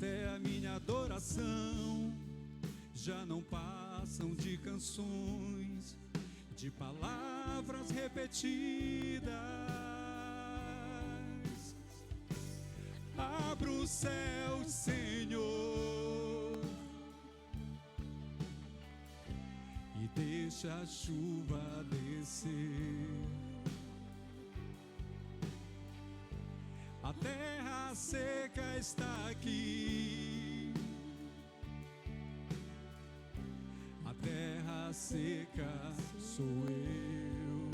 até a minha adoração já não passam de canções, de palavras repetidas. Abra os céus, Senhor, e deixa a chuva descer. A terra seca está aqui. A terra seca sou eu.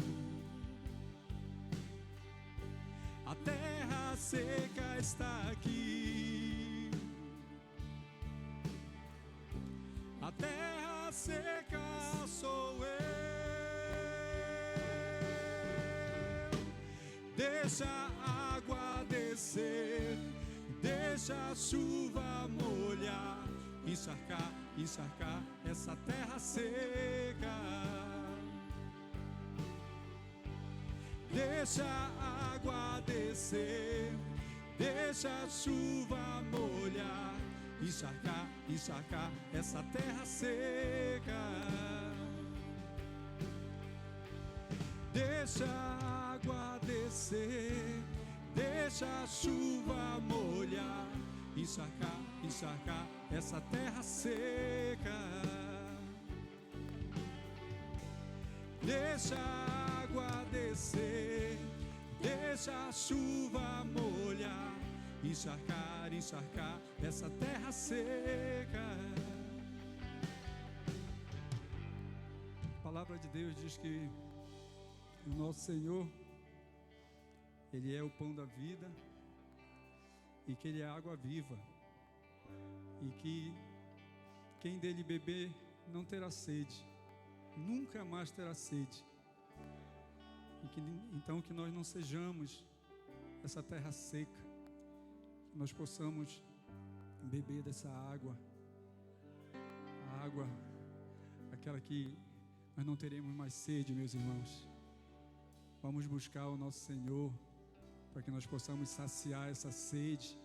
A terra seca está aqui. A terra seca sou eu. Deixa a água descer, deixa a chuva molhar, encharcar, encharcar essa terra seca. Deixa a água descer, deixa a chuva molhar, encharcar, encharcar essa terra seca. Deixa a água descer, deixa a chuva molhar, encharcar, encharcar essa terra seca. Deixa a água descer, deixa a chuva molhar, encharcar, encharcar essa terra seca. A palavra de Deus diz que o nosso Senhor, Ele é o pão da vida e que Ele é a água viva, e que quem dele beber não terá sede, nunca mais terá sede. E que, então, que nós não sejamos essa terra seca, que nós possamos beber dessa água, a água, aquela que nós não teremos mais sede, meus irmãos. Vamos buscar o nosso Senhor, para que nós possamos saciar essa sede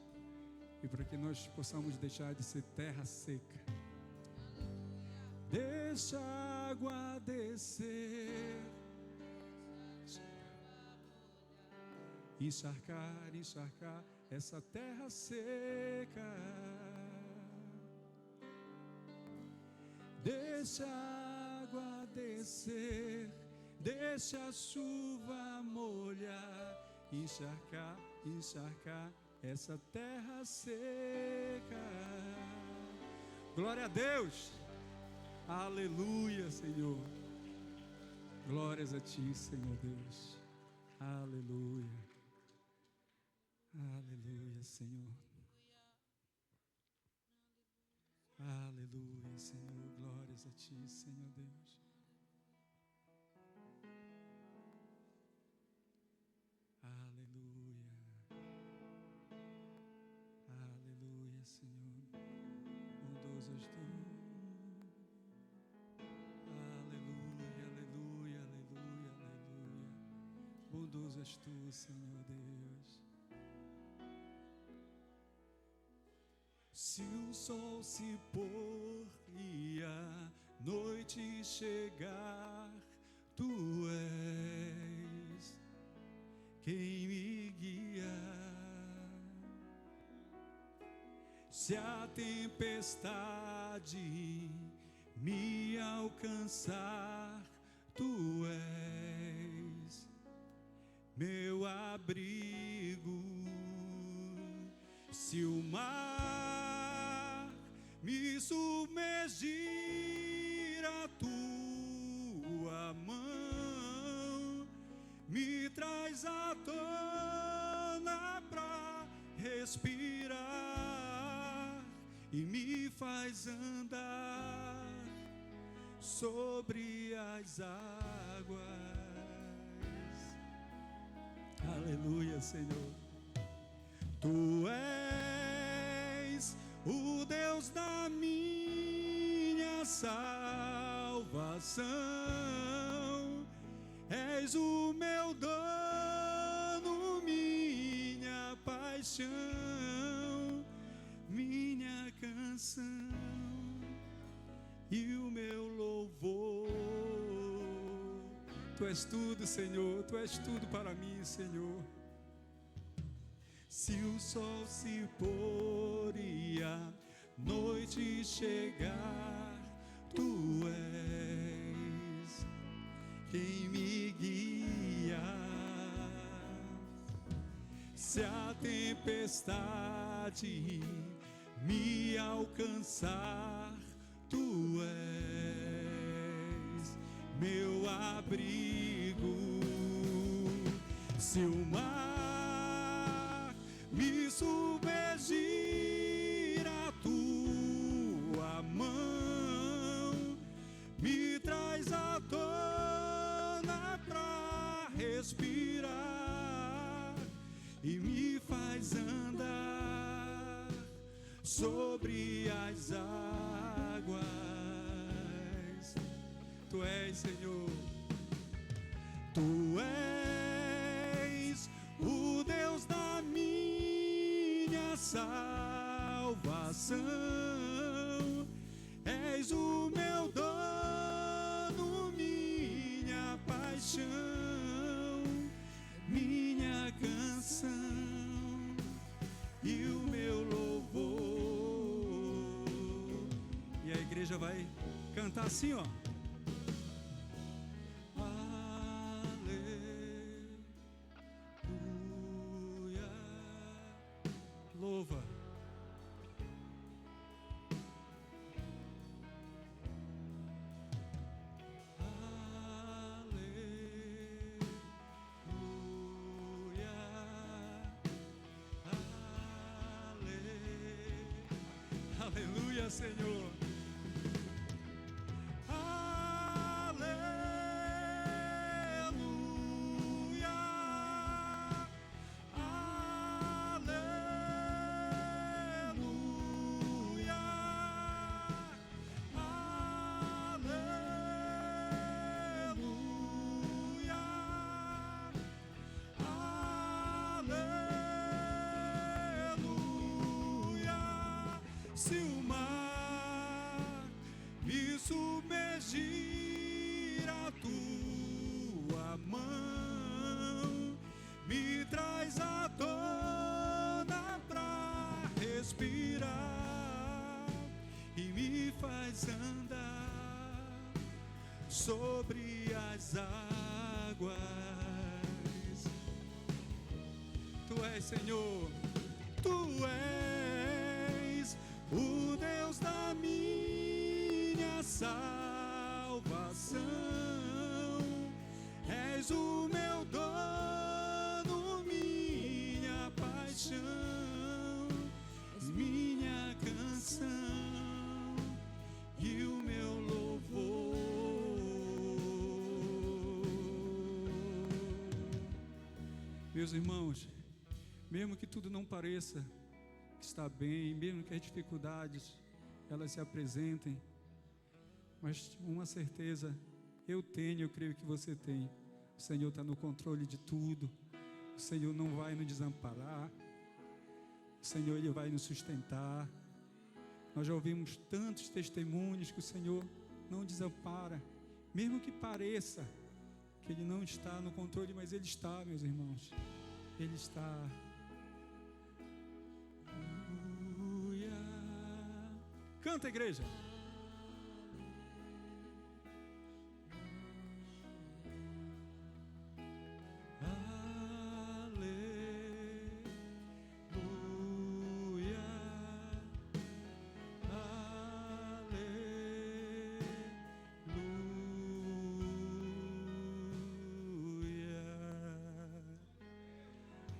e para que nós possamos deixar de ser terra seca. Deixa a água descer, encharcar, encharcar essa terra seca. Deixa a água descer, deixa a chuva molhar, encharcar, encharcar essa terra seca. Glória a Deus. Aleluia, Senhor. Glórias a Ti, Senhor Deus. Aleluia. Aleluia, Senhor. Aleluia, Senhor. Glórias a Ti, Senhor Deus. Aleluia. Aleluia, Senhor. Bondoso és Tu. Aleluia, aleluia, aleluia, aleluia. Bondoso és Tu, Senhor Deus. Se o sol se pôr e a noite chegar, Tu és quem me guia. Se a tempestade me alcançar, Tu és meu abrigo. Se o mar me submergir, a Tua mão me traz à tona pra respirar e me faz andar sobre as águas. Aleluia, Senhor. Tu és o Deus da minha salvação, és o meu dono, minha paixão, minha Tu és tudo, Senhor, Tu és tudo para mim, Senhor. Se o sol se pôr e a noite chegar, Tu és quem me guia. Se a tempestade me alcançar, Tu és meu abrigo. Se o mar me submergir, a Tua mão me traz à tona pra respirar e me faz andar sobre as águas. Tu és, Senhor, Tu és o Deus da minha salvação. És o meu dono, minha paixão, minha canção e o meu louvor. E a igreja vai cantar assim, ó. Aleluia. Louva. Aleluia, Senhor. Aleluia. Aleluia. Aleluia. Aleluia. Se o mar me submergir, a Tua mão me traz à tona pra respirar e me faz andar sobre as águas. Tu és, Senhor, Tu és o Deus da minha salvação. És o meu dono, minha paixão, és minha canção e o meu louvor. Meus irmãos, mesmo que tudo não pareça que está bem, mesmo que as dificuldades elas se apresentem, mas uma certeza eu tenho, eu creio que você tem: o Senhor está no controle de tudo. O Senhor não vai nos desamparar. O Senhor, Ele vai nos sustentar. Nós já ouvimos tantos testemunhos que o Senhor não desampara, mesmo que pareça que Ele não está no controle, mas Ele está, meus irmãos. Ele está. Aleluia. Canta, igreja.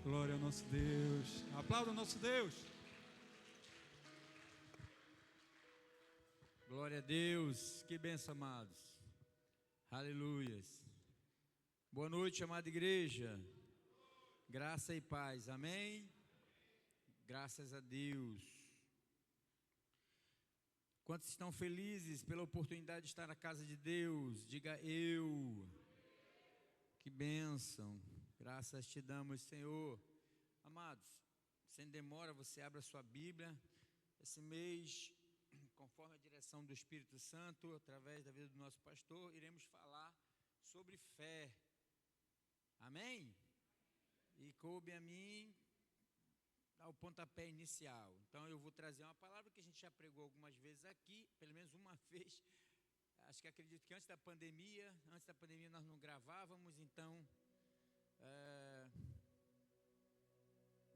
Glória ao nosso Deus. Aplauda o nosso Deus. Glória a Deus. Que bênção, amados. Aleluias. Boa noite, amada igreja. Graça e paz. Amém? Graças a Deus. Quantos estão felizes pela oportunidade de estar na casa de Deus? Diga eu. Que bênção. Graças te damos, Senhor. Amados, sem demora, você abre a sua Bíblia. Esse mês, conforme a direção do Espírito Santo, através da vida do nosso pastor, iremos falar sobre fé. Amém? E coube a mim dar o pontapé inicial. Então eu vou trazer uma palavra que a gente já pregou algumas vezes aqui, pelo menos uma vez. Acho que acredito que antes da pandemia nós não gravávamos, então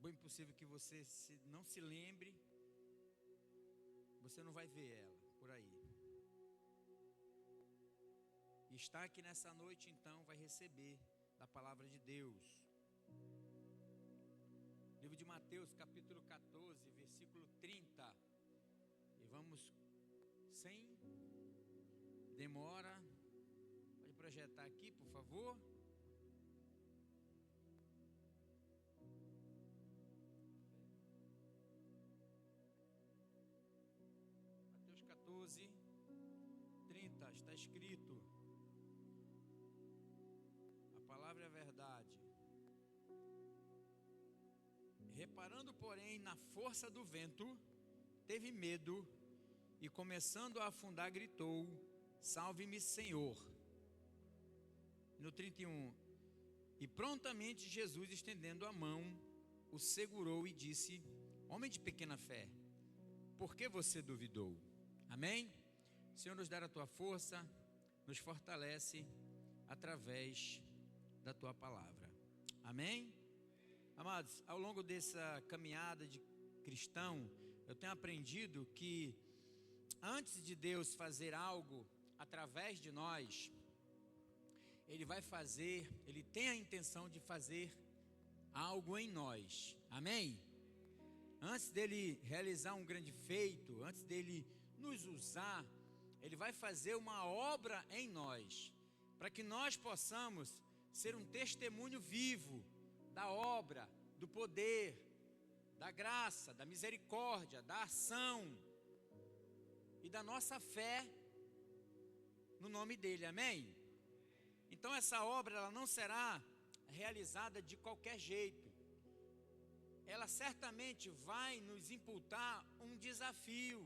bem possível que você não se lembre, você não vai ver ela por aí. E está aqui nessa noite, então, vai receber da palavra de Deus. Livro de Mateus, capítulo 14, versículo 30. E vamos, sem demora, pode projetar aqui, por favor. Mateus 14, 30, está escrito: a palavra é a verdade. Reparando, porém, na força do vento, teve medo e, começando a afundar, gritou: salve-me, Senhor. No 31, e prontamente Jesus, estendendo a mão, o segurou e disse: homem de pequena fé, por que você duvidou? Amém? Senhor, nos dá a tua força, nos fortalece através da tua palavra. Amém? Amados, ao longo dessa caminhada de cristão, eu tenho aprendido que antes de Deus fazer algo através de nós, Ele tem a intenção de fazer algo em nós. Amém? Antes dele realizar um grande feito, antes dele nos usar, Ele vai fazer uma obra em nós, para que nós possamos ser um testemunho vivo da obra, do poder, da graça, da misericórdia, da ação e da nossa fé no nome dele. Amém? Então essa obra, ela não será realizada de qualquer jeito. Ela certamente vai nos imputar um desafio.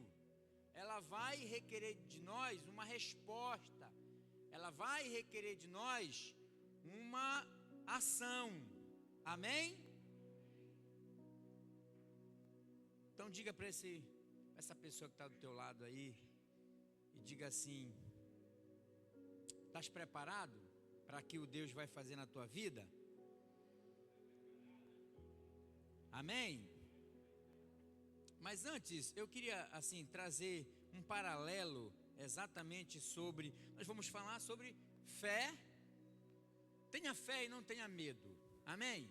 Ela vai requerer de nós uma resposta. Ela vai requerer de nós uma ação. Amém? Então diga para essa pessoa que está do teu lado aí, e diga assim: estás preparado para que o Deus vai fazer na tua vida? Amém? Mas antes, eu queria assim trazer um paralelo exatamente sobre, nós vamos falar sobre fé. Tenha fé e não tenha medo. Amém?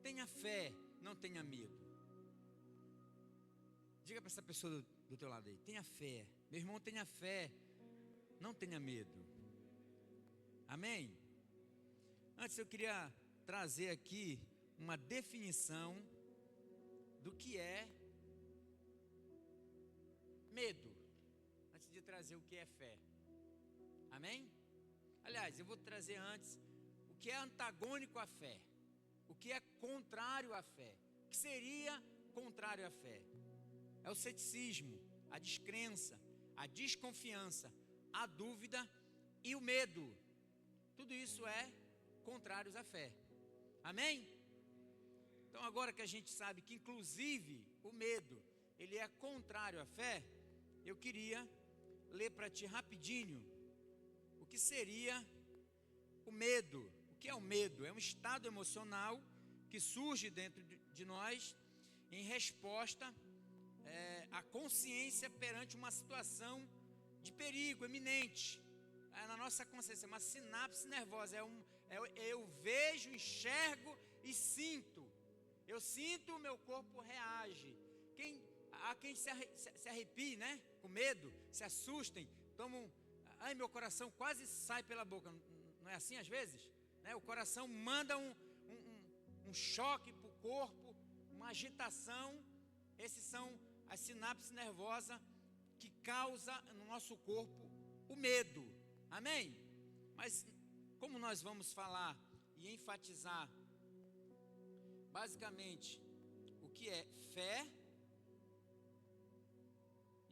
Tenha fé, não tenha medo. Diga para essa pessoa do teu lado aí: tenha fé. Meu irmão, tenha fé, não tenha medo. Amém? Antes eu queria trazer aqui uma definição do que é medo, antes de trazer o que é fé. Amém? Aliás, eu vou trazer antes o que é antagônico à fé, o que é contrário à fé. O que seria contrário à fé? É o ceticismo, a descrença, a desconfiança, a dúvida e o medo. Tudo isso é contrários à fé. Amém? Então agora que a gente sabe que inclusive o medo, ele é contrário à fé, eu queria ler para ti rapidinho o que seria o medo. O que é o medo? É um estado emocional que surge dentro de nós em resposta à consciência perante uma situação de perigo eminente. Na nossa consciência, uma sinapse nervosa, eu vejo, enxergo e sinto. Eu sinto, o meu corpo reage. Há quem se arrepie, né? Com medo, se assustem, tomam. Ai, meu coração quase sai pela boca. Não é assim às vezes? Né? O coração manda um choque para o corpo, uma agitação. Esses são as sinapses nervosas que causam no nosso corpo o medo. Amém? Mas como nós vamos falar e enfatizar basicamente o que é fé,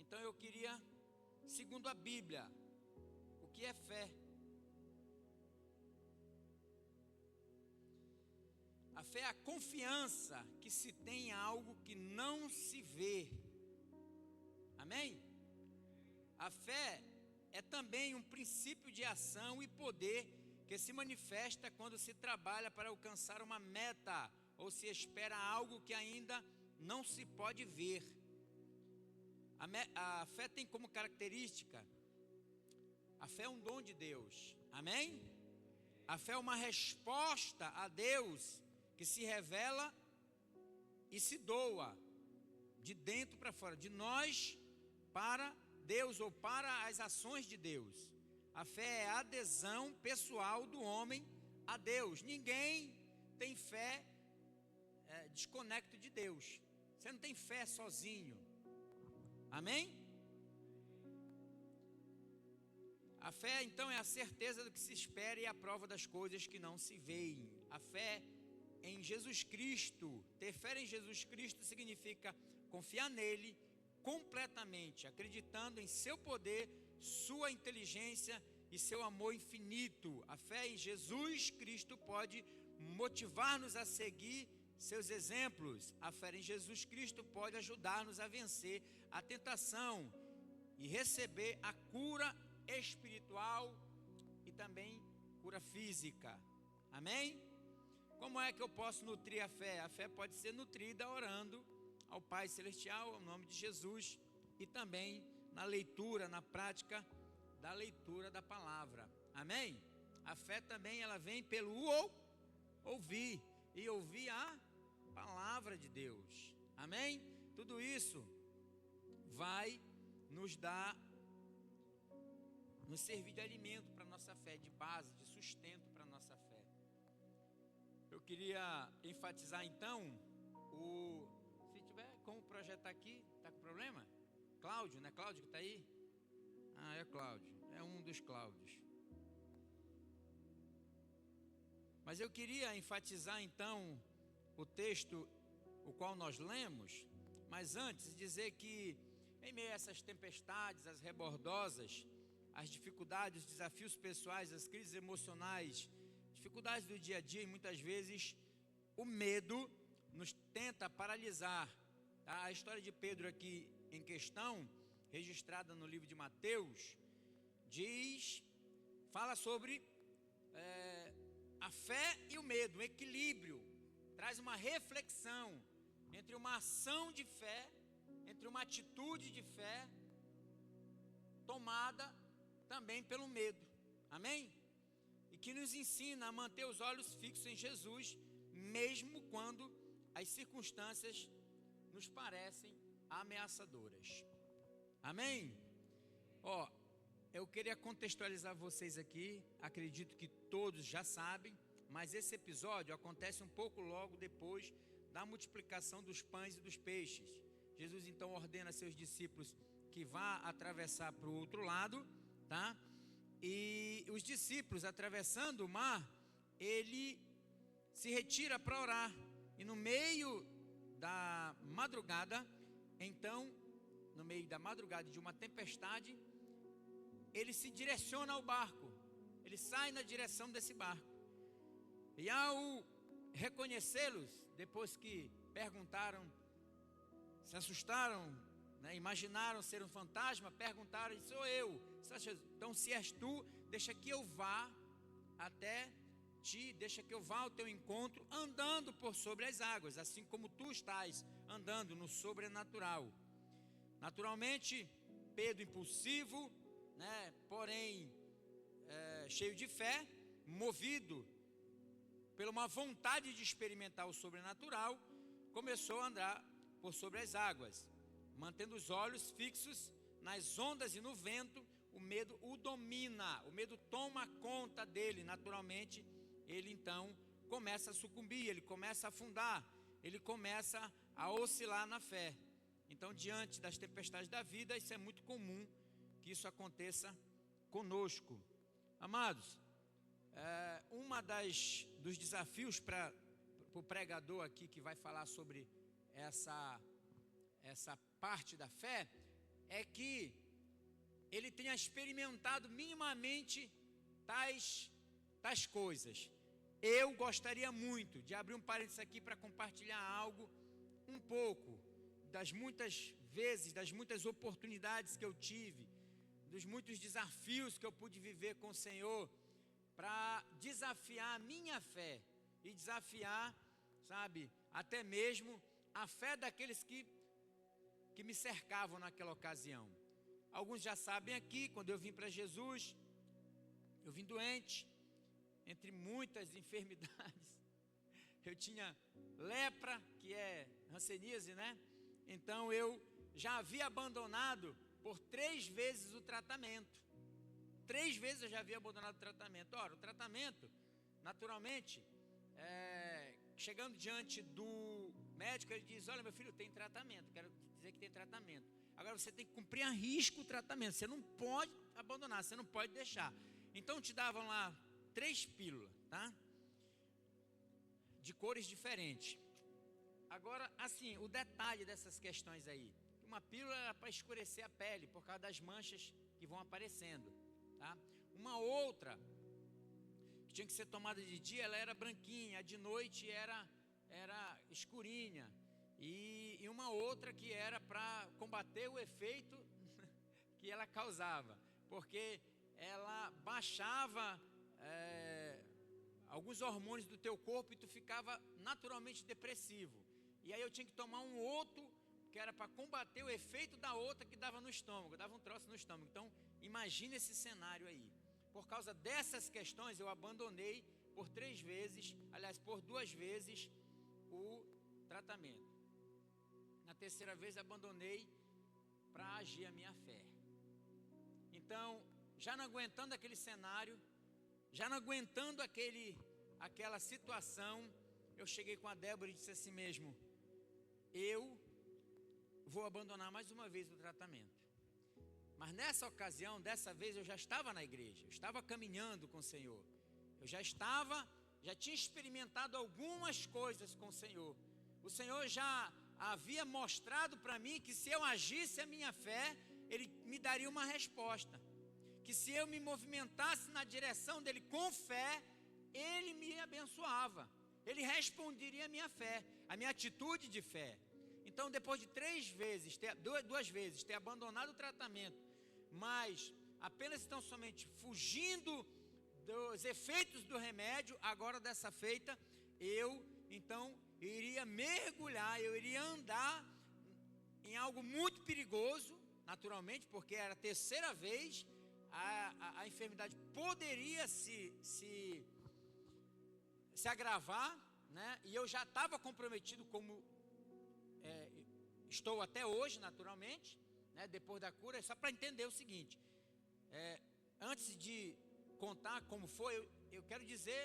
então eu queria, segundo a Bíblia, o que é fé? fé é a confiança que se tem em algo que não se vê. Amém? A fé é também um princípio de ação e poder que se manifesta quando se trabalha para alcançar uma meta ou se espera algo que ainda não se pode ver. A fé tem como característica, a fé é um dom de Deus. Amém? A fé é uma resposta a Deus que se revela e se doa de dentro para fora, de nós para Deus ou para as ações de Deus. A fé é a adesão pessoal do homem a Deus. Ninguém tem fé desconecto de Deus. Você não tem fé sozinho. Amém? A fé então é a certeza do que se espera e a prova das coisas que não se veem. A fé em Jesus Cristo, ter fé em Jesus Cristo significa confiar nele completamente, acreditando em seu poder, sua inteligência e seu amor infinito. A fé em Jesus Cristo pode motivar-nos a seguir seus exemplos. A fé em Jesus Cristo pode ajudar-nos a vencer a tentação e receber a cura espiritual e também cura física. Amém? Como é que eu posso nutrir a fé? A fé pode ser nutrida orando ao Pai Celestial, em nome de Jesus, e também na leitura, na prática da leitura da palavra. Amém? A fé também ela vem pelo ouvir, e ouvir a palavra de Deus. Amém? Tudo isso vai nos dar, nos servir de alimento para a nossa fé, de base, de sustento para a nossa fé. Eu queria enfatizar então, se tiver como projetar aqui, está com problema? Cláudio, não é Cláudio que está aí? Ah, é Cláudio, é um dos Cláudios. Mas eu queria enfatizar então o texto, o qual nós lemos, mas antes dizer que em meio a essas tempestades, as rebordosas, as dificuldades, os desafios pessoais, as crises emocionais, dificuldades do dia a dia, e muitas vezes o medo nos tenta paralisar. Tá? A história de Pedro aqui em questão, registrada no livro de Mateus, fala sobre a fé e o medo, um equilíbrio, traz uma reflexão entre uma ação de fé, entre uma atitude de fé, tomada também pelo medo. Amém? E que nos ensina a manter os olhos fixos em Jesus, mesmo quando as circunstâncias nos parecem ameaçadoras. Amém? Eu queria contextualizar vocês aqui, acredito que todos já sabem, mas esse episódio acontece um pouco logo depois da multiplicação dos pães e dos peixes. Jesus então ordena a seus discípulos que vá atravessar para o outro lado, tá? E os discípulos, atravessando o mar, ele se retira para orar. E no meio da madrugada, então, no meio da madrugada de uma tempestade, ele se direciona ao barco. Ele sai na direção desse barco. E ao reconhecê-los, depois que perguntaram, se assustaram, né, imaginaram ser um fantasma, perguntaram, sou eu. Então, se és tu, deixa que eu vá até ti, deixa que eu vá ao teu encontro, andando por sobre as águas, assim como tu estás andando no sobrenatural. Naturalmente, Pedro impulsivo, né, porém cheio de fé, movido por uma vontade de experimentar o sobrenatural, começou a andar por sobre as águas, mantendo os olhos fixos nas ondas e no vento. O medo o domina, o medo toma conta dele. Naturalmente, ele então começa a sucumbir, ele começa a afundar, ele começa a oscilar na fé. Então, diante das tempestades da vida, isso é muito comum que isso aconteça conosco. Amados, dos desafios para o pregador aqui que vai falar sobre essa parte da fé, é que ele tenha experimentado minimamente tais coisas. eu gostaria muito de abrir um parênteses aqui para compartilhar algo, um pouco, das muitas vezes, das muitas oportunidades que eu tive, dos muitos desafios que eu pude viver com o Senhor, para desafiar a minha fé e desafiar, sabe, até mesmo a fé daqueles que me cercavam naquela ocasião. Alguns já sabem aqui, quando eu vim para Jesus, eu vim doente, entre muitas enfermidades. Eu tinha lepra, que é hanseníase, né? Então eu já havia abandonado por 3 vezes o tratamento. 3 vezes eu já havia abandonado o tratamento. Ora, o tratamento, naturalmente, chegando diante do médico, ele diz: olha, meu filho, tem tratamento, quero dizer que tem tratamento. Agora você tem que cumprir a risco o tratamento, você não pode abandonar, você não pode deixar. Então te davam lá 3 pílulas, tá? De cores diferentes. Agora, assim, o detalhe dessas questões aí, uma pílula era para escurecer a pele, por causa das manchas que vão aparecendo, tá? Uma outra, que tinha que ser tomada de dia, ela era branquinha, de noite era escurinha. E uma outra que era para combater o efeito que ela causava, porque ela baixava alguns hormônios do teu corpo e tu ficava naturalmente depressivo. E aí eu tinha que tomar um outro que era para combater o efeito da outra que dava no estômago, dava um troço no estômago. Então imagina esse cenário aí. Por causa dessas questões eu abandonei por 3 vezes, aliás, por 2 vezes o tratamento. Na terceira vez abandonei para agir a minha fé. Então, já não aguentando aquele cenário, já não aguentando aquela situação, eu cheguei com a Débora e disse assim mesmo: eu vou abandonar mais uma vez o tratamento. Mas nessa ocasião, dessa vez eu já estava na igreja, eu estava caminhando com o Senhor. Eu já tinha experimentado algumas coisas com o Senhor. O Senhor já havia mostrado para mim que se eu agisse a minha fé, Ele me daria uma resposta. Que se eu me movimentasse na direção dEle com fé, Ele me abençoava. Ele responderia a minha fé, a minha atitude de fé. Então, depois de 2 vezes ter abandonado o tratamento, mas apenas tão somente fugindo dos efeitos do remédio, agora dessa feita, eu então iria mergulhar, eu iria andar em algo muito perigoso, naturalmente, porque era a terceira vez, a enfermidade poderia se agravar, né? E eu já estava comprometido, como estou até hoje, naturalmente, né? Depois da cura. Só para entender o seguinte, antes de contar como foi, eu quero dizer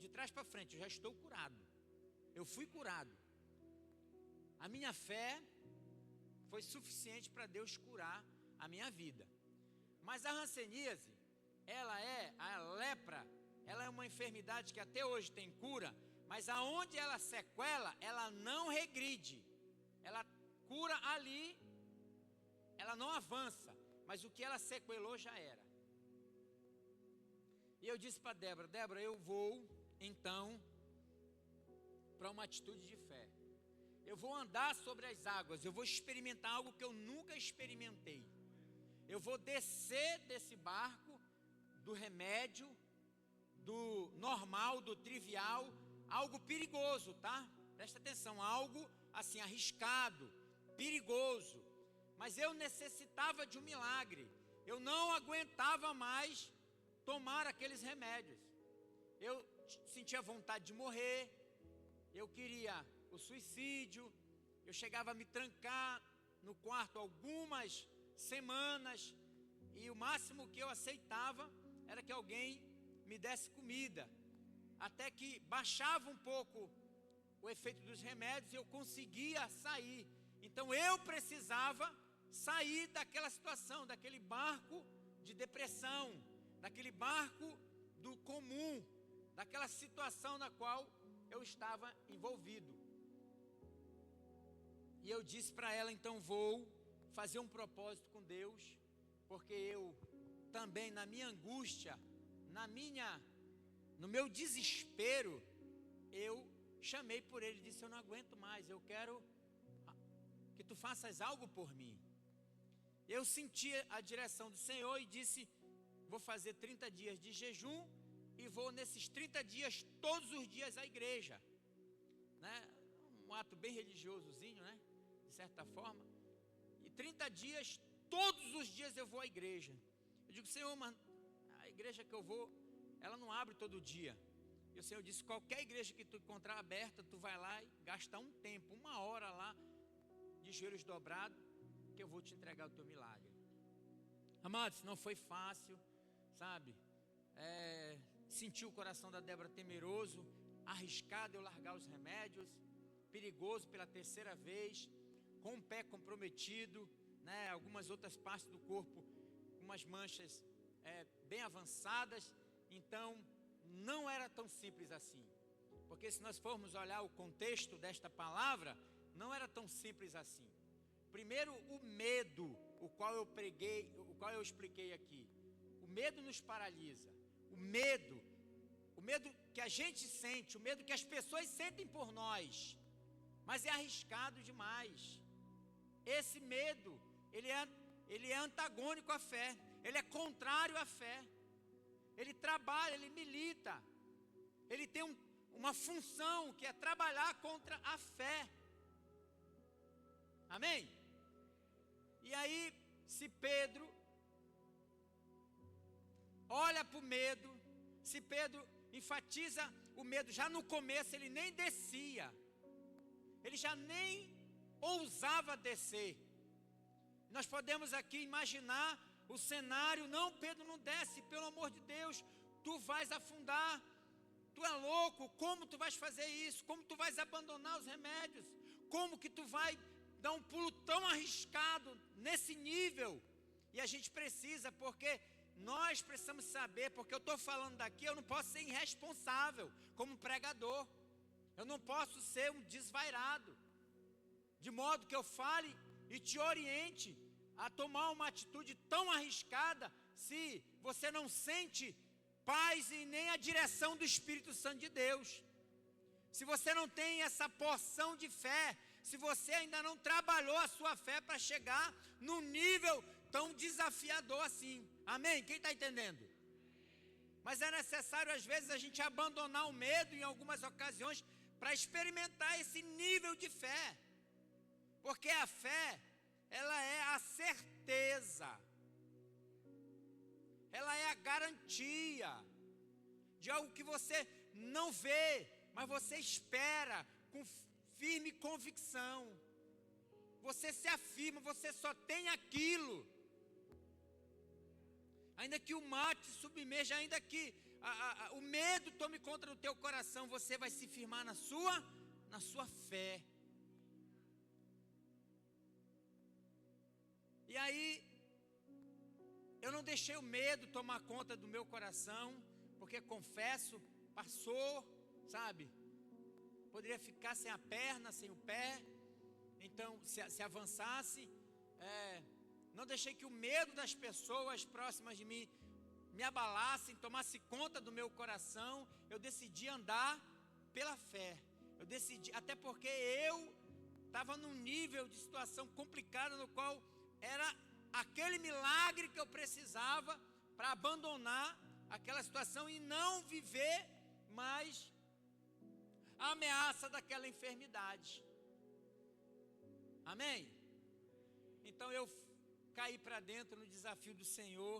de trás para frente, eu já estou curado. Eu fui curado. A minha fé foi suficiente para Deus curar a minha vida. Mas a hanseníase, a lepra, ela é uma enfermidade que até hoje tem cura, mas aonde ela sequela, ela não regride. Ela cura ali, ela não avança, mas o que ela sequelou já era. E eu disse para Débora, eu vou então para uma atitude de fé. Eu vou andar sobre as águas, eu vou experimentar algo que eu nunca experimentei. Eu vou descer desse barco, do remédio, do normal, do trivial, algo perigoso, tá? Presta atenção, algo assim arriscado, perigoso. Mas eu necessitava de um milagre. Eu não aguentava mais tomar aqueles remédios. Eu sentia vontade de morrer. Eu queria o suicídio. Eu chegava a me trancar no quarto algumas semanas, e o máximo que eu aceitava era que alguém me desse comida, até que baixava um pouco o efeito dos remédios e eu conseguia sair. Então eu precisava sair daquela situação, daquele barco de depressão, daquele barco do comum, daquela situação na qual eu estava envolvido. E eu disse para ela, então vou fazer um propósito com Deus, porque eu também, na minha angústia, no meu desespero, eu chamei por ele e disse: eu não aguento mais, eu quero que tu faças algo por mim. Eu senti a direção do Senhor e disse: vou fazer 30 dias de jejum e vou nesses 30 dias, todos os dias à igreja, né? Um ato bem religiosozinho, né? De certa forma. E 30 dias, todos os dias eu vou à igreja. Eu digo: Senhor, mas a igreja que eu vou, ela não abre todo dia. E o Senhor disse: qualquer igreja que tu encontrar aberta, tu vai lá e gasta um tempo, 1 hora lá, de joelhos dobrados, que eu vou te entregar o teu milagre. Amados, não foi fácil, sabe? Senti o coração da Débora temeroso, arriscado eu largar os remédios, perigoso pela 3ª vez, com o pé comprometido, né? Algumas outras partes do corpo, umas manchas bem avançadas. Então, não era tão simples assim, porque se nós formos olhar o contexto desta palavra, não era tão simples assim. Primeiro, o medo, o qual eu preguei, o qual eu expliquei aqui. O medo nos paralisa. O medo que a gente sente, o medo que as pessoas sentem por nós, mas é arriscado demais. Esse medo, ele é antagônico à fé, ele é contrário à fé. Ele trabalha, ele milita, ele tem uma função que é trabalhar contra a fé. Amém? E aí, se Pedro olha para o medo, se Pedro enfatiza o medo, já no começo ele nem descia, ele já nem ousava descer. Nós podemos aqui imaginar o cenário: não, Pedro, não desce, pelo amor de Deus, tu vais afundar, tu é louco, como tu vais fazer isso, como tu vais abandonar os remédios, como que tu vai dar um pulo tão arriscado nesse nível? E a gente precisa, porque nós precisamos saber, porque eu estou falando daqui, eu não posso ser irresponsável como pregador, eu não posso ser um desvairado, de modo que eu fale e te oriente a tomar uma atitude tão arriscada, se você não sente paz e nem a direção do Espírito Santo de Deus, se você não tem essa porção de fé, se você ainda não trabalhou a sua fé para chegar num nível tão desafiador assim. Amém? Quem está entendendo? Mas é necessário às vezes a gente abandonar o medo em algumas ocasiões para experimentar esse nível de fé, porque a fé, ela é a certeza, ela é a garantia de algo que você não vê, mas você espera com firme convicção. Você se afirma, você só tem aquilo. Ainda que o mar te submerja, ainda que o medo tome conta do teu coração, você vai se firmar na sua fé. E aí, eu não deixei o medo tomar conta do meu coração, porque confesso, passou, sabe? Poderia ficar sem a perna, sem o pé. Então, se avançasse, não deixei que o medo das pessoas próximas de mim me abalassem, tomasse conta do meu coração. Eu decidi andar pela fé. Eu decidi, até porque eu estava num nível de situação complicada, no qual era aquele milagre que eu precisava para abandonar aquela situação e não viver mais a ameaça daquela enfermidade. Amém? Então eu caí para dentro no desafio do Senhor,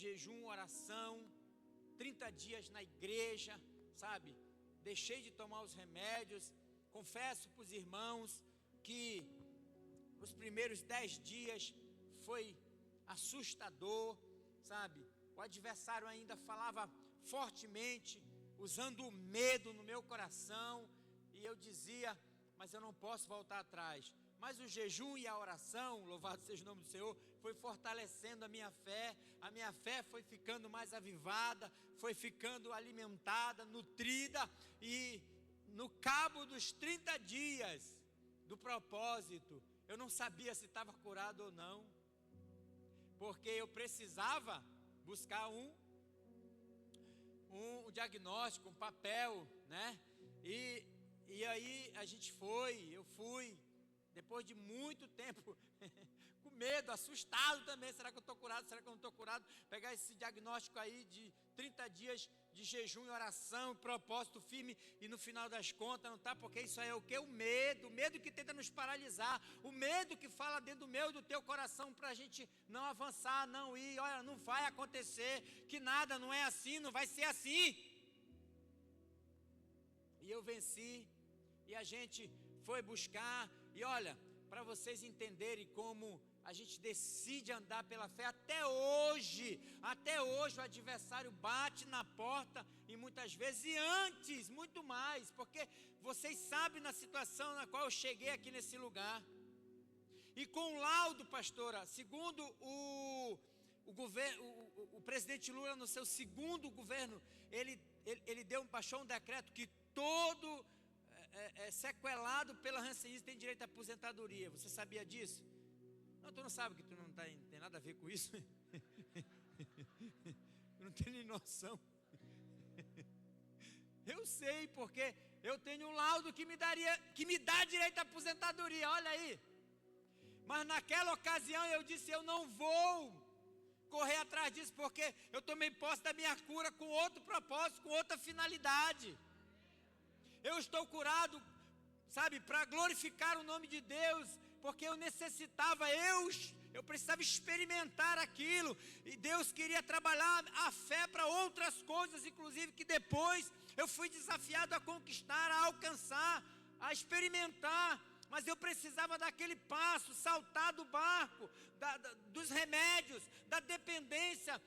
jejum, oração, 30 dias na igreja, sabe? Deixei de tomar os remédios. Confesso para os irmãos que os primeiros 10 dias foi assustador, sabe? O adversário ainda falava fortemente, usando o medo no meu coração, e eu dizia: mas eu não posso voltar atrás. Mas o jejum e a oração, louvado seja o nome do Senhor, foi fortalecendo a minha fé foi ficando mais avivada, foi ficando alimentada, nutrida, e no cabo dos 30 dias do propósito, eu não sabia se estava curado ou não, porque eu precisava buscar um diagnóstico, um papel, né? E aí eu fui, depois de muito tempo, com medo, assustado também, será que eu estou curado, será que eu não estou curado? Pegar esse diagnóstico aí de 30 dias de jejum e oração, propósito firme, e no final das contas não está, porque isso aí é o quê? O medo que tenta nos paralisar, o medo que fala dentro do meu e do teu coração, para a gente não avançar, não ir, olha, não vai acontecer, que nada, não é assim, não vai ser assim. E eu venci, e a gente foi buscar, e olha, para vocês entenderem como a gente decide andar pela fé, até hoje o adversário bate na porta, e muitas vezes, e antes, muito mais, porque vocês sabem na situação na qual eu cheguei aqui nesse lugar, e com o laudo, pastora, segundo o governo, o presidente Lula, no seu segundo governo, ele baixou um decreto que todo sequelado pela hanseníase tem direito à aposentadoria. Você sabia disso? Não, tu não sabe que tu não tem nada a ver com isso. Não tem nem noção. Eu sei, porque eu tenho um laudo que me dá direito à aposentadoria, olha aí. Mas naquela ocasião eu disse, eu não vou correr atrás disso, porque eu tomei posse da minha cura com outro propósito, com outra finalidade. Eu estou curado, sabe, para glorificar o nome de Deus, porque eu necessitava, eu precisava experimentar aquilo, e Deus queria trabalhar a fé para outras coisas, inclusive que depois eu fui desafiado a conquistar, a alcançar, a experimentar, mas eu precisava daquele passo, saltar do barco, dos remédios, da dependência,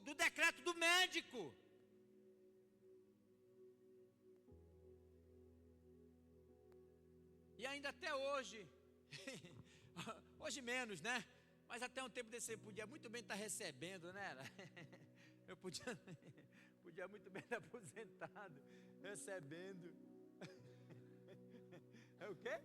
do decreto do médico. E ainda até hoje, hoje menos, né? Mas até um tempo desse eu podia muito bem estar recebendo, né? Eu podia muito bem estar aposentado, recebendo. É o quê?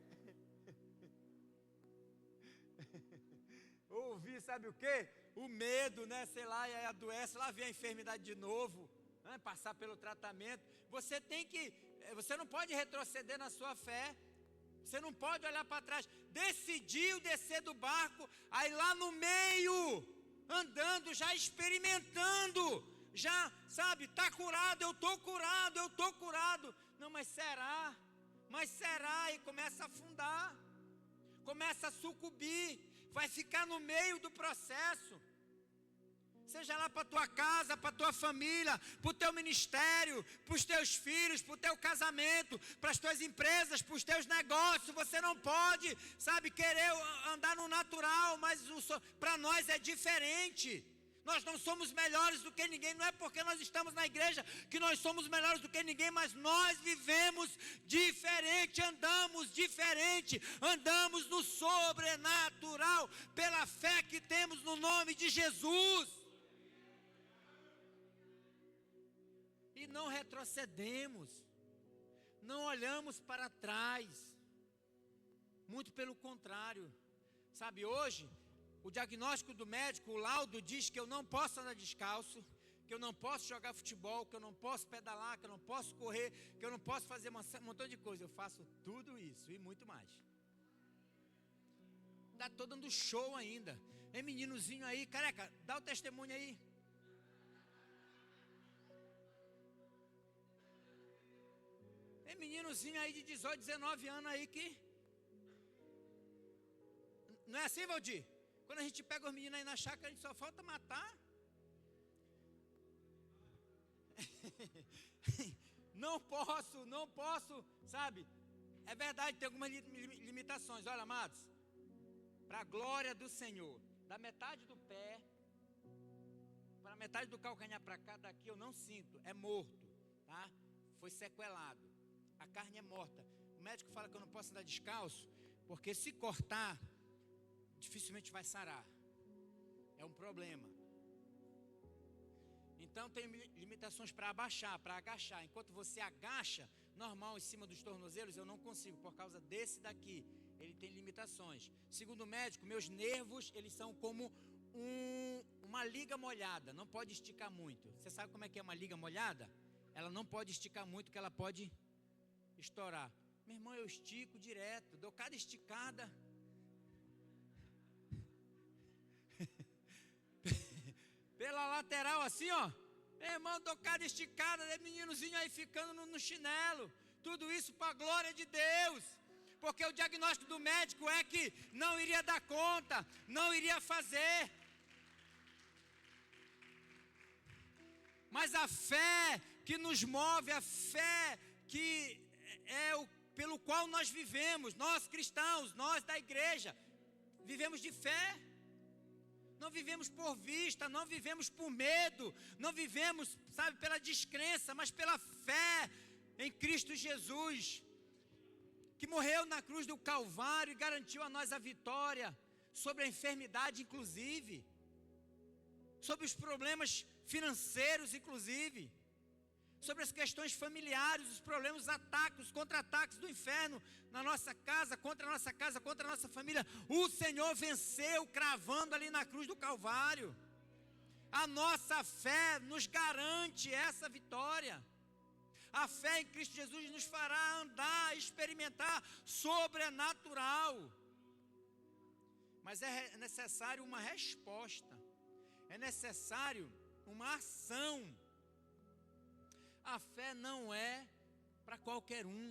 Ouvir, sabe o quê? O medo, né? Sei lá, e aí adoece, lá vem a enfermidade de novo, né? Passar pelo tratamento. Você não pode retroceder na sua fé. Você não pode olhar para trás. Decidiu descer do barco, aí lá no meio, andando, já experimentando, já, sabe, está curado, eu estou curado. Não, mas será, e começa a afundar, começa a sucumbir, vai ficar no meio do processo. Seja lá para a tua casa, para a tua família, para o teu ministério, para os teus filhos, para o teu casamento, para as tuas empresas, para os teus negócios. Você não pode, sabe, querer andar no natural, mas para nós é diferente. Nós não somos melhores do que ninguém, não é porque nós estamos na igreja que nós somos melhores do que ninguém, mas nós vivemos diferente, andamos no sobrenatural, pela fé que temos no nome de Jesus. E não retrocedemos, não olhamos para trás, muito pelo contrário, sabe, hoje, o diagnóstico do médico, o laudo diz que eu não posso andar descalço, que eu não posso jogar futebol, que eu não posso pedalar, que eu não posso correr, que eu não posso fazer um montão de coisa. Eu faço tudo isso e muito mais. Estou dando show ainda. É meninozinho aí, careca, dá o testemunho aí. É meninozinho aí de 18, 19 anos aí que... Não é assim, Valdir? Quando a gente pega os meninos aí na chácara, a gente só falta matar. Não posso, sabe? É verdade, tem algumas limitações. Olha, amados, para a glória do Senhor, da metade do pé, para a metade do calcanhar para cá, daqui eu não sinto, é morto, tá? Foi sequelado, a carne é morta. O médico fala que eu não posso andar descalço, porque se cortar, dificilmente vai sarar. É um problema. Então tem limitações para abaixar, para agachar. Enquanto você agacha, normal, em cima dos tornozelos, eu não consigo, por causa desse daqui. Ele tem limitações. Segundo o médico, meus nervos, eles são como uma liga molhada, não pode esticar muito. Você sabe como é que é uma liga molhada? Ela não pode esticar muito, que ela pode estourar. Meu irmão, eu estico direto, dou cada esticada. Pela lateral assim, ó. Meu irmão, dou cada esticada, meninozinho aí ficando no chinelo. Tudo isso para a glória de Deus. Porque o diagnóstico do médico é que não iria dar conta, não iria fazer. Mas a fé que nos move, a fé que pelo qual nós vivemos, nós cristãos, nós da igreja, vivemos de fé. Não vivemos por vista, não vivemos por medo, não vivemos, sabe, pela descrença, mas pela fé em Cristo Jesus, que morreu na cruz do Calvário e garantiu a nós a vitória sobre a enfermidade, inclusive, sobre os problemas financeiros, inclusive, sobre as questões familiares, os problemas, os ataques, os contra-ataques do inferno na nossa casa, contra a nossa família. O Senhor venceu cravando ali na cruz do Calvário. A nossa fé nos garante essa vitória. A fé em Cristo Jesus nos fará andar, experimentar sobrenatural. Mas é necessário uma resposta. É necessário uma ação. A fé não é para qualquer um,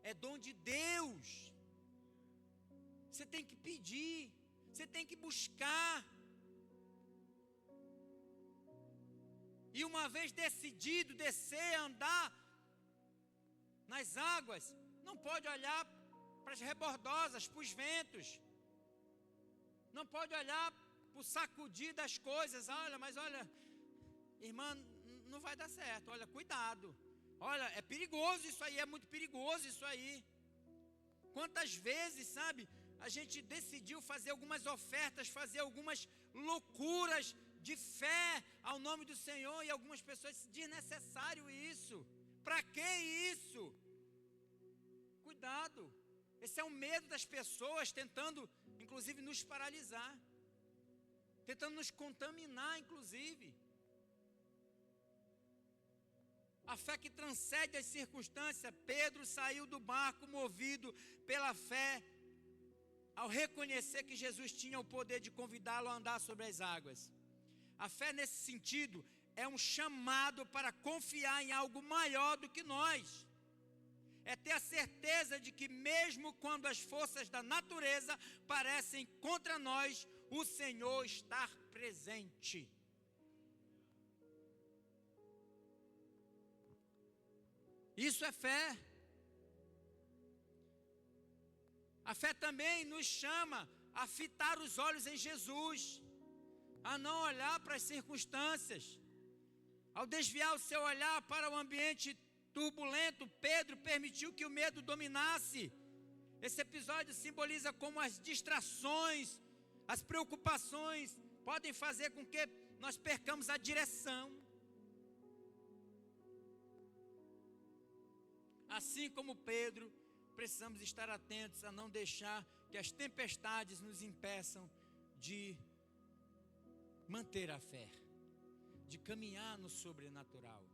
é dom de Deus. Você tem que pedir, você tem que buscar. E uma vez decidido descer, andar nas águas, não pode olhar para as rebordosas, para os ventos. Não pode olhar para o sacudir das coisas. Olha, irmã, não vai dar certo, olha, cuidado, olha, é perigoso isso aí, é muito perigoso isso aí. Quantas vezes, sabe, a gente decidiu fazer algumas ofertas, fazer algumas loucuras de fé ao nome do Senhor, e algumas pessoas dizem, desnecessário isso, para que isso? Cuidado, esse é o medo das pessoas tentando, inclusive, nos paralisar, tentando nos contaminar, inclusive. A fé que transcende as circunstâncias. Pedro saiu do barco movido pela fé, ao reconhecer que Jesus tinha o poder de convidá-lo a andar sobre as águas. A fé nesse sentido é um chamado para confiar em algo maior do que nós. É ter a certeza de que mesmo quando as forças da natureza parecem contra nós, o Senhor está presente. Isso é fé. A fé também nos chama a fitar os olhos em Jesus, a não olhar para as circunstâncias. Ao desviar o seu olhar para o ambiente turbulento, Pedro permitiu que o medo dominasse. Esse episódio simboliza como as distrações, as preocupações podem fazer com que nós percamos a direção. Assim como Pedro, precisamos estar atentos a não deixar que as tempestades nos impeçam de manter a fé, de caminhar no sobrenatural.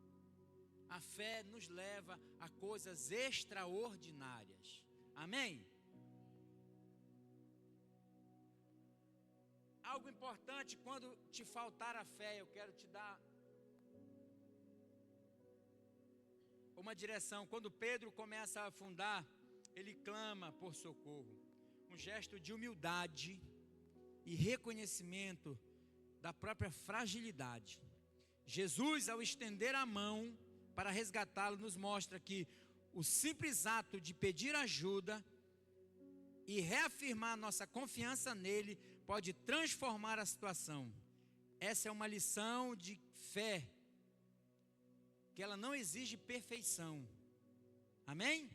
A fé nos leva a coisas extraordinárias. Amém? Algo importante, quando te faltar a fé, eu quero te dar uma direção. Quando Pedro começa a afundar, ele clama por socorro. Um gesto de humildade e reconhecimento da própria fragilidade. Jesus, ao estender a mão para resgatá-lo, nos mostra que o simples ato de pedir ajuda e reafirmar nossa confiança nele pode transformar a situação. Essa é uma lição de fé, que ela não exige perfeição, amém?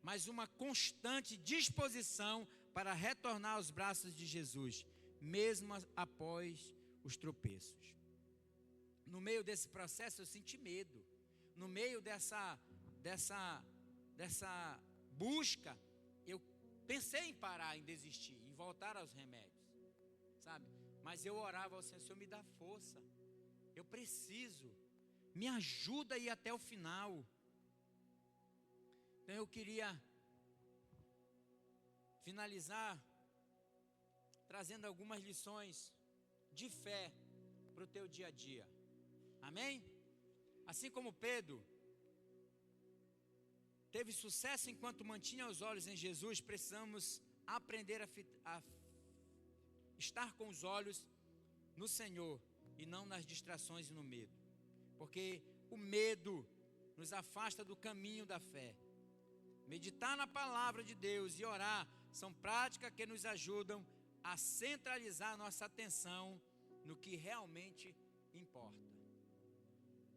Mas uma constante disposição para retornar aos braços de Jesus, mesmo após os tropeços. No meio desse processo eu senti medo, no meio dessa busca, eu pensei em parar, em desistir, em voltar aos remédios, sabe? Mas eu orava ao Senhor, Senhor, me dá força. Eu preciso. Me ajuda a ir até o final. Então eu queria finalizar trazendo algumas lições de fé para o teu dia a dia. Amém? Assim como Pedro teve sucesso enquanto mantinha os olhos em Jesus, precisamos aprender a estar com os olhos no Senhor e não nas distrações e no medo. Porque o medo nos afasta do caminho da fé. Meditar na palavra de Deus e orar são práticas que nos ajudam a centralizar nossa atenção no que realmente importa.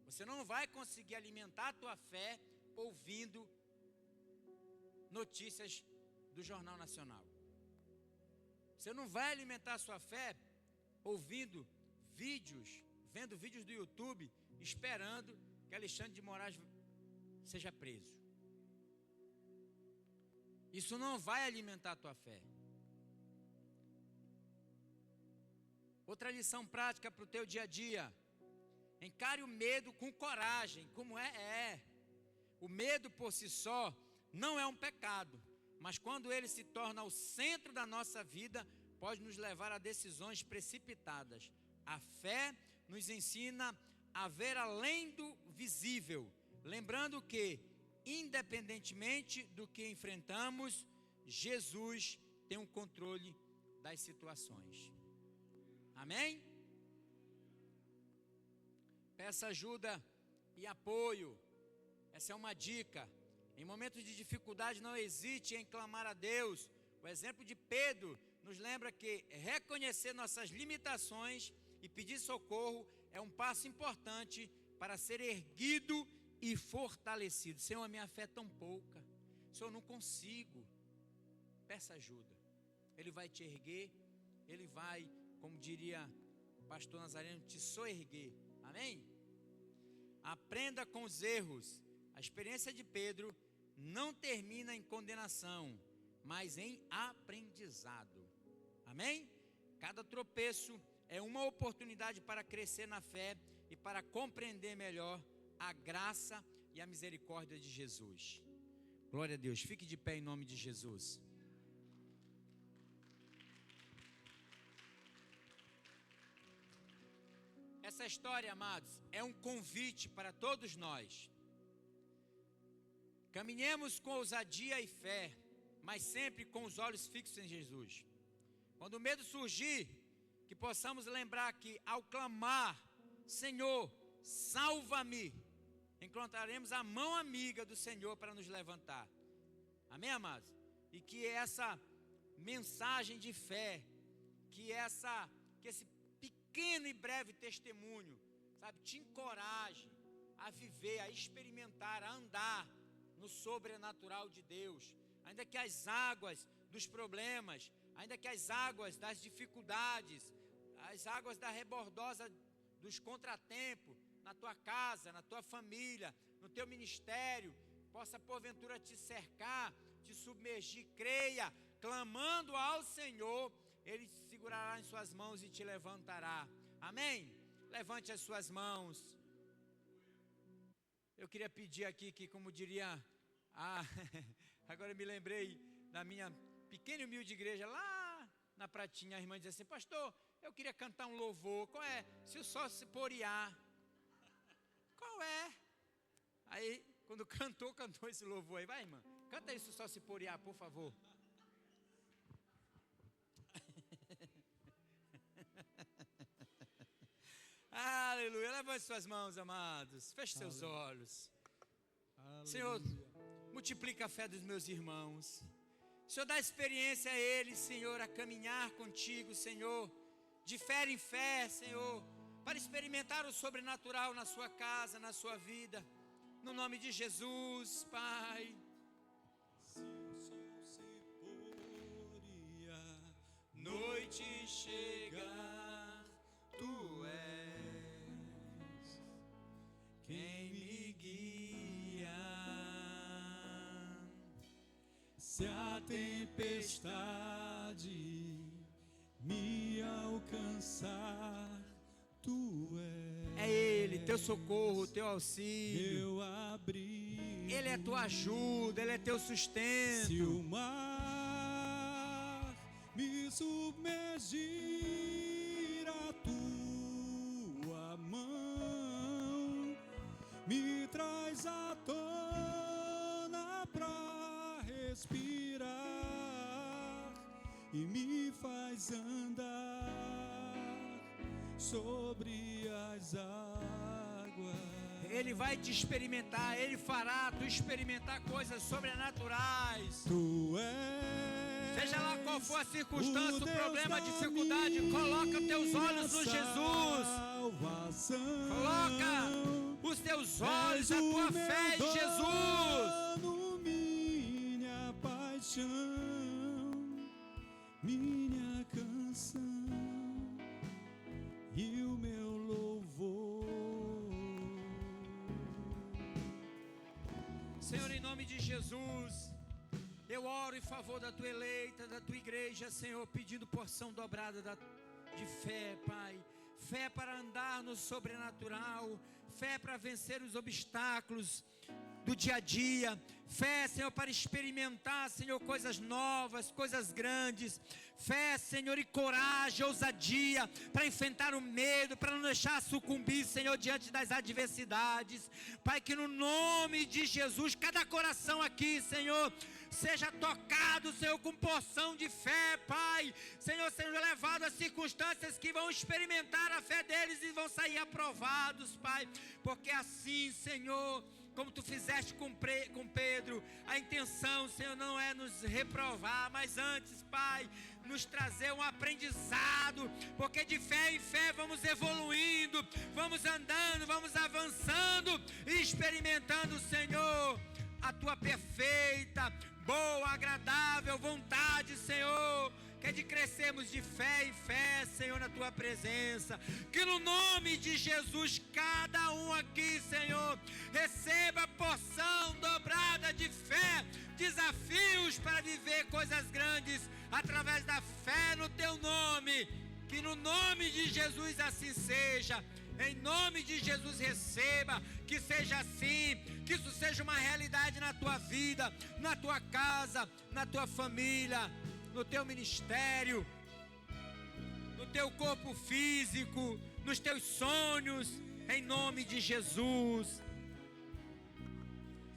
Você não vai conseguir alimentar a tua fé ouvindo notícias do Jornal Nacional. Você não vai alimentar a sua fé ouvindo vendo vídeos do YouTube, esperando que Alexandre de Moraes seja preso. Isso não vai alimentar a tua fé. Outra lição prática para o teu dia a dia: encare o medo com coragem. Como é? O medo por si só não é um pecado, mas quando ele se torna o centro da nossa vida, pode nos levar a decisões precipitadas. A fé nos ensina a ver além do visível, lembrando que, independentemente do que enfrentamos, Jesus tem o controle das situações. Amém? Peça ajuda e apoio. Essa é uma dica. Em momentos de dificuldade, não hesite em clamar a Deus. O exemplo de Pedro nos lembra que reconhecer nossas limitações e pedir socorro é um passo importante para ser erguido e fortalecido. Senhor, a minha fé é tão pouca. Senhor, eu não consigo. Peça ajuda. Ele vai te erguer. Ele vai, como diria o pastor Nazareno, te soerguer. Amém? Aprenda com os erros. A experiência de Pedro não termina em condenação, mas em aprendizado. Amém? Cada tropeço é uma oportunidade para crescer na fé e para compreender melhor a graça e a misericórdia de Jesus. Glória a Deus. Fique de pé em nome de Jesus. Essa história, amados, é um convite para todos nós. Caminhemos com ousadia e fé, mas sempre com os olhos fixos em Jesus. Quando o medo surgir, que possamos lembrar que ao clamar, Senhor, salva-me, encontraremos a mão amiga do Senhor para nos levantar. Amém, amados? E que essa mensagem de fé, que esse pequeno e breve testemunho, sabe, te encoraje a viver, a experimentar, a andar no sobrenatural de Deus. Ainda que as águas dos problemas, ainda que as águas das dificuldades, as águas da rebordosa dos contratempos, na tua casa, na tua família, no teu ministério, possa porventura te cercar, te submergir, creia, clamando ao Senhor, Ele te segurará em suas mãos e te levantará. Amém? Levante as suas mãos. Eu queria pedir aqui que, como diria, agora eu me lembrei da minha pequena e humilde igreja lá na Pratinha, a irmã dizia assim: pastor, eu queria cantar um louvor. Qual é? Se o sol se porear. Qual é? Aí, quando cantou esse louvor aí. Vai, irmã, canta aí, se o sol se porear, por favor. Aleluia. Levante suas mãos, amados. Feche seus olhos. Aleluia. Senhor, multiplica a fé dos meus irmãos. Senhor, dá experiência a eles, Senhor, a caminhar contigo, Senhor, de fé em fé, Senhor, para experimentar o sobrenatural na sua casa, na sua vida. No nome de Jesus, Pai. Se o sol se poria, noite chegar, Tu és quem me guia. Se a tempestade me alcançar, teu socorro, teu auxílio. meu abrigo. Ele é tua ajuda, Ele é teu sustento. Se o mar me submergir, a tua mão me traz à tona pra respirar e me faz andar sobre as águas. Ele vai te experimentar, Ele fará tu experimentar coisas sobrenaturais. Tu és, seja lá qual for a circunstância, o problema, a dificuldade, coloca teus olhos no Jesus. Coloca os teus olhos, a tua fé em Jesus. Minha paixão, minha canção e o meu louvor. Senhor, em nome de Jesus, eu oro em favor da tua eleita, da tua igreja, Senhor, pedindo porção dobrada de fé, Pai. Fé para andar no sobrenatural, fé para vencer os obstáculos do dia a dia, fé, Senhor, para experimentar, Senhor, coisas novas, coisas grandes, fé, Senhor, e coragem, ousadia, para enfrentar o medo, para não deixar sucumbir, Senhor, diante das adversidades. Pai, que no nome de Jesus, cada coração aqui, Senhor, seja tocado, Senhor, com porção de fé, Pai. Senhor, seja levado a circunstâncias que vão experimentar a fé deles e vão sair aprovados, Pai, porque assim, Senhor, como tu fizeste com Pedro, a intenção, Senhor, não é nos reprovar, mas antes, Pai, nos trazer um aprendizado, porque de fé em fé vamos evoluindo, vamos andando, vamos avançando e experimentando, Senhor, a tua perfeita, boa, agradável vontade, Senhor, que é de crescermos de fé em fé, Senhor, na tua presença. Que no nome de Jesus, cada um aqui, Senhor, receba porção dobrada de fé, desafios para viver coisas grandes através da fé no teu nome. Que no nome de Jesus assim seja. Em nome de Jesus receba, que seja assim, que isso seja uma realidade na tua vida, na tua casa, na tua família, no teu ministério, no teu corpo físico, nos teus sonhos, em nome de Jesus.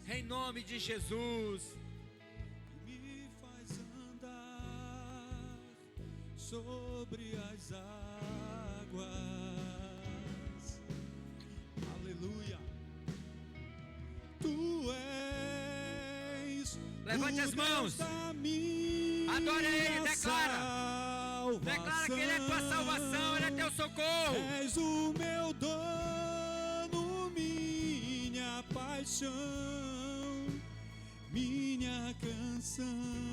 Em nome de Jesus. Me faz andar sobre as águas. Aleluia. Tu és. Levante as mãos. Adora Ele, declara que Ele é tua salvação, Ele é teu socorro. És o meu dono, minha paixão, minha canção